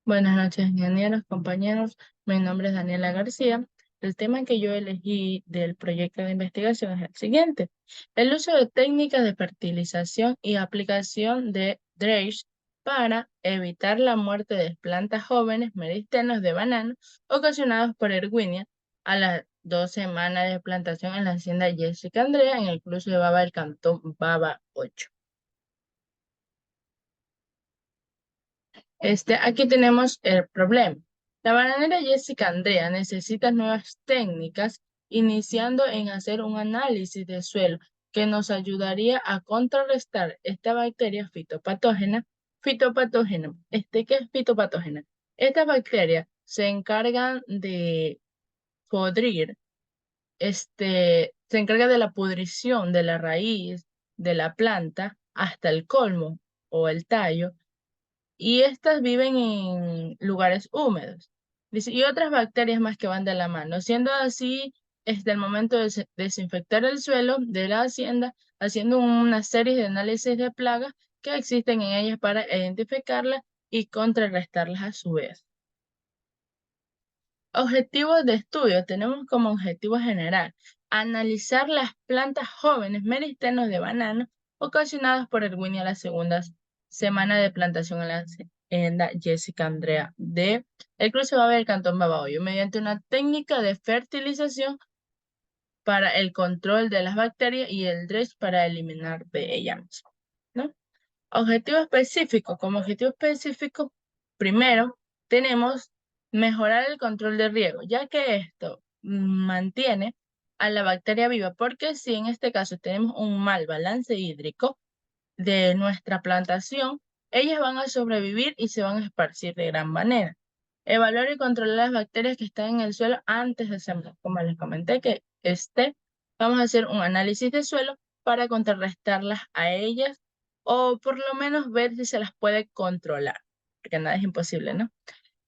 Buenas noches, ingenieros, compañeros. Mi nombre es Daniela García. El tema que yo elegí del proyecto de investigación es el siguiente: el uso de técnicas de fertilización y aplicación de dredge para evitar la muerte de plantas jóvenes meristenos de banano ocasionados por Erwinia a las 2 semanas de plantación en la hacienda Jessica Andrea en el cruce de Baba del Cantón Baba 8. Aquí tenemos el problema. La bananera Jessica Andrea necesita nuevas técnicas, iniciando en hacer un análisis de suelo que nos ayudaría a contrarrestar esta bacteria fitopatógena. ¿Qué es fitopatógena? Estas bacterias se encargan de podrir, se encarga de la pudrición de la raíz de la planta hasta el colmo o el tallo, y estas viven en lugares húmedos. Dice, y otras bacterias más que van de la mano, siendo así el momento de desinfectar el suelo de la hacienda, haciendo una serie de análisis de plagas que existen en ellas para identificarlas y contrarrestarlas a su vez. Objetivos de estudio. Tenemos como objetivo general analizar las plantas jóvenes meristenos de banano ocasionadas por Erwinia la segunda semana de plantación en la hacienda Jessica Andrea de el cruce Baba del Cantón Babahoyo mediante una técnica de fertilización para el control de las bacterias y el dredge para eliminar de ellas, ¿no? Objetivo específico. Como objetivo específico, primero tenemos mejorar el control de riego, ya que esto mantiene a la bacteria viva, porque si en este caso tenemos un mal balance hídrico de nuestra plantación, ellas van a sobrevivir y se van a esparcir de gran manera. Evaluar y controlar las bacterias que están en el suelo antes de sembrar. Como les comenté que vamos a hacer un análisis de suelo para contrarrestarlas a ellas o por lo menos ver si se las puede controlar, porque nada es imposible, ¿no?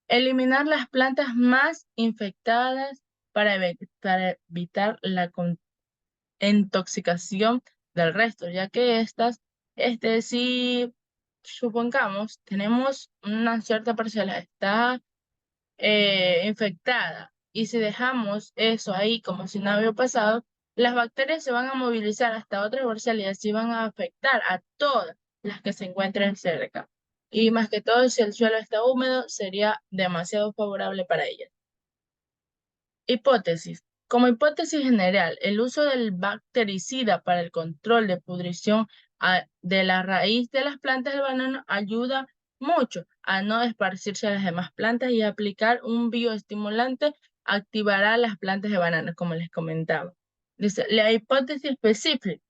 Eliminar las plantas más infectadas para evitar la intoxicación del resto, ya que estas, si supongamos, tenemos una cierta parcela, está infectada, y si dejamos eso ahí como si no hubiera pasado, las bacterias se van a movilizar hasta otras parcelas y así van a afectar a todas las que se encuentren cerca. Y más que todo, si el suelo está húmedo, sería demasiado favorable para ellas. Hipótesis. Como hipótesis general, el uso del bactericida para el control de pudrición de la raíz de las plantas del banano ayuda mucho a no esparcirse a las demás plantas, y aplicar un bioestimulante activará las plantas de banano, como les comentaba. Dice, la hipótesis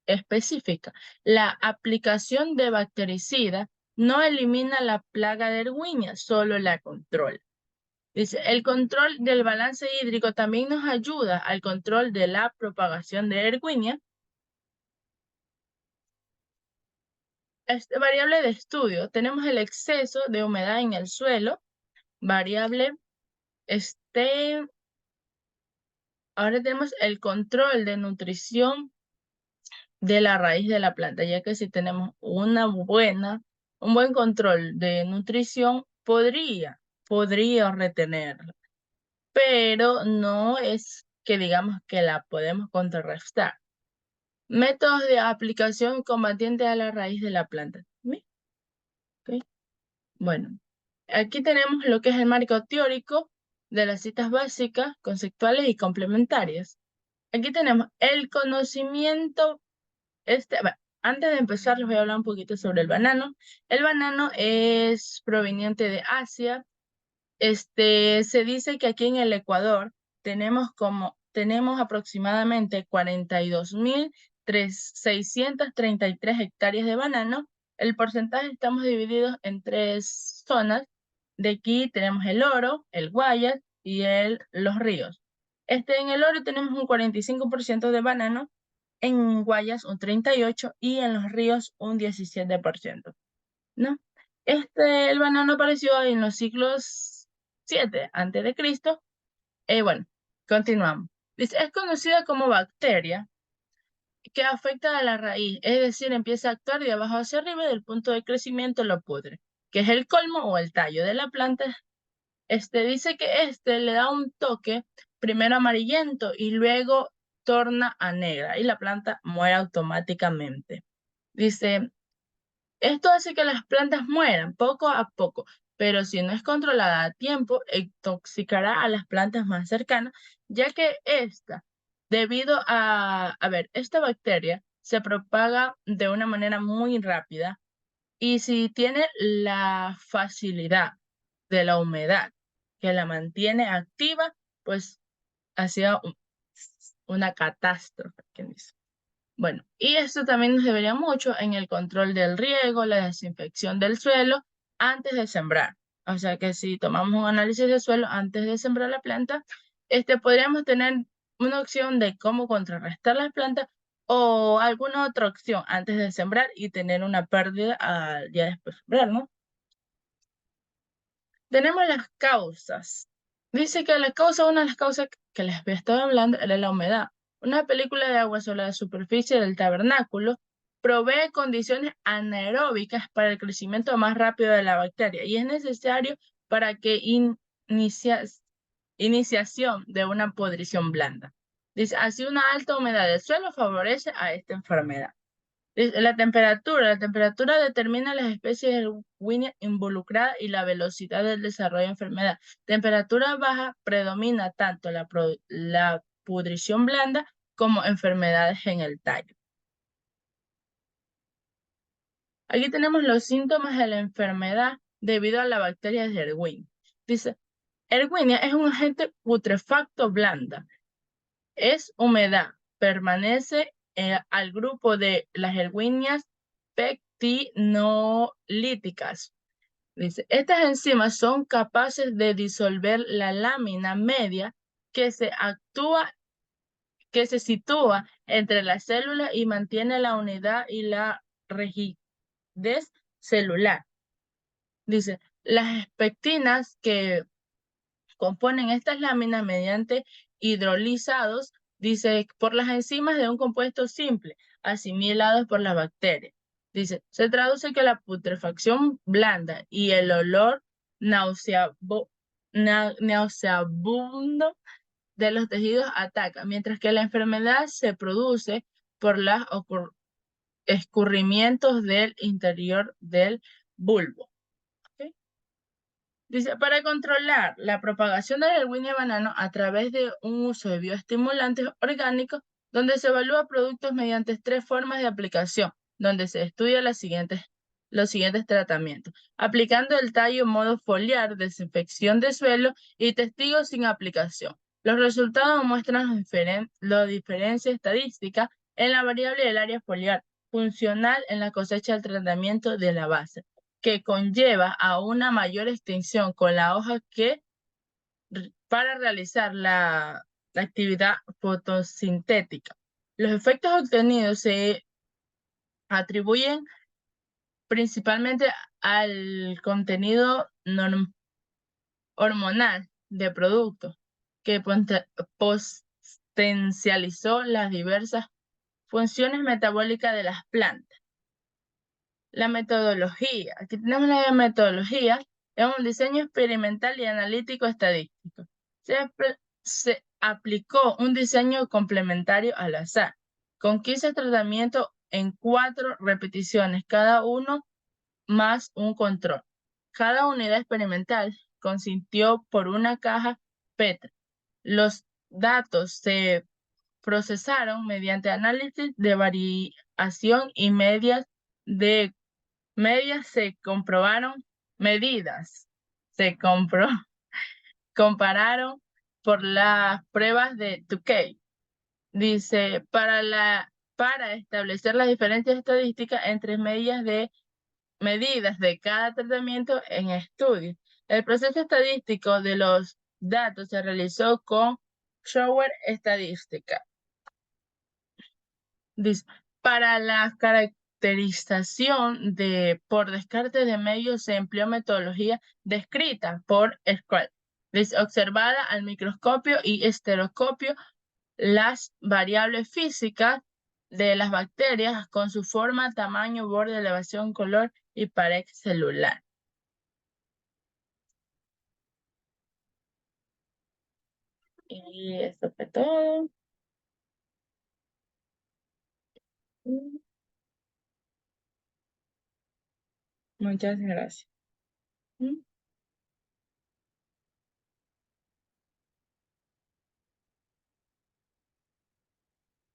específica. La aplicación de bactericida no elimina la plaga de Erwinia, solo la controla. Dice, el control del balance hídrico también nos ayuda al control de la propagación de Erwinia. Variable de estudio, tenemos el exceso de humedad en el suelo. Variable, ahora tenemos el control de nutrición de la raíz de la planta, ya que si tenemos un buen control de nutrición, podría retenerla, pero no es que digamos que la podemos contrarrestar. Métodos de aplicación combatiente a la raíz de la planta. ¿Sí? Ok. Bueno, aquí tenemos lo que es el marco teórico de las citas básicas, conceptuales y complementarias. Aquí tenemos el conocimiento. Bueno, antes de empezar, les voy a hablar un poquito sobre el banano. El banano es proveniente de Asia. Se dice que aquí en el Ecuador tenemos aproximadamente 42.633 hectáreas de banano. El porcentaje, estamos divididos en 3 zonas. De aquí tenemos el Oro, el Guayas y los ríos. En el Oro tenemos un 45% de banano, en Guayas un 38% y en los ríos un 17%, ¿no? El banano apareció en los siglos 7 antes de Cristo. Bueno, continuamos. Dice, es conocida como bacteria que afecta a la raíz, es decir, empieza a actuar de abajo hacia arriba y del punto de crecimiento lo pudre, que es el colmo o el tallo de la planta. Dice que le da un toque primero amarillento y luego torna a negra y la planta muere automáticamente. Dice, esto hace que las plantas mueran poco a poco, pero si no es controlada a tiempo, intoxicará a las plantas más cercanas, ya que debido esta bacteria se propaga de una manera muy rápida y si tiene la facilidad de la humedad que la mantiene activa, pues ha sido una catástrofe. ¿Quién dice? Bueno, y esto también nos debería mucho en el control del riego, la desinfección del suelo antes de sembrar. O sea que si tomamos un análisis de suelo antes de sembrar la planta, podríamos tener una opción de cómo contrarrestar las plantas o alguna otra opción antes de sembrar y tener una pérdida ya después de sembrar, ¿no? Tenemos las causas. Dice que una de las causas que les había estado hablando era la humedad. Una película de agua sobre la superficie del tabernáculo provee condiciones anaeróbicas para el crecimiento más rápido de la bacteria y es necesario para que iniciación de una podrición blanda. Dice, así una alta humedad del suelo favorece a esta enfermedad. La temperatura determina las especies de Erwinia involucradas y la velocidad del desarrollo de enfermedad. Temperatura baja predomina tanto la pudrición blanda como enfermedades en el tallo. Aquí tenemos los síntomas de la enfermedad debido a la bacteria de Erwinia. Dice, Erwinia es un agente putrefacto blanda. Es humedad, permanece al grupo de las erwinias pectinolíticas. Dice, estas enzimas son capaces de disolver la lámina media que se sitúa entre las células y mantiene la unidad y la rigidez celular. Dice, las pectinas que componen estas láminas mediante hidrolizados, dice, por las enzimas de un compuesto simple, asimilados por las bacterias. Dice, se traduce que la putrefacción blanda y el olor nauseabundo de los tejidos ataca, mientras que la enfermedad se produce por los escurrimientos del interior del bulbo. ¿Okay? Dice, para controlar la propagación del Erwinia banano a través de un uso de bioestimulantes orgánicos, donde se evalúa productos mediante 3 formas de aplicación, donde se estudia los siguientes tratamientos. Aplicando el tallo en modo foliar, desinfección de suelo y testigos sin aplicación. Los resultados muestran la diferencia estadística en la variable del área foliar, funcional en la cosecha del tratamiento de la base, que conlleva a una mayor extensión con la hoja para realizar la actividad fotosintética. Los efectos obtenidos se atribuyen principalmente al contenido hormonal de productos que potencializó las diversas funciones metabólicas de las plantas. La metodología. Aquí tenemos la metodología. Es un diseño experimental y analítico estadístico. Se aplicó un diseño complementario al azar, con 15 tratamientos en 4 repeticiones, cada uno más un control. Cada unidad experimental consistió por una caja Petri. Los datos se procesaron mediante análisis de variación y medidas se comprobaron, medidas se compararon por las pruebas de Tukey. Dice, para establecer las diferencias estadísticas entre medidas de cada tratamiento en estudio. El proceso estadístico de los datos se realizó con software estadística. Dice, para la caracterización por descarte de medios se empleó metodología descrita por Scott. Dice, observada al microscopio y estereoscopio las variables físicas de las bacterias con su forma, tamaño, borde, elevación, color y pared celular. Y esto fue todo. Muchas gracias.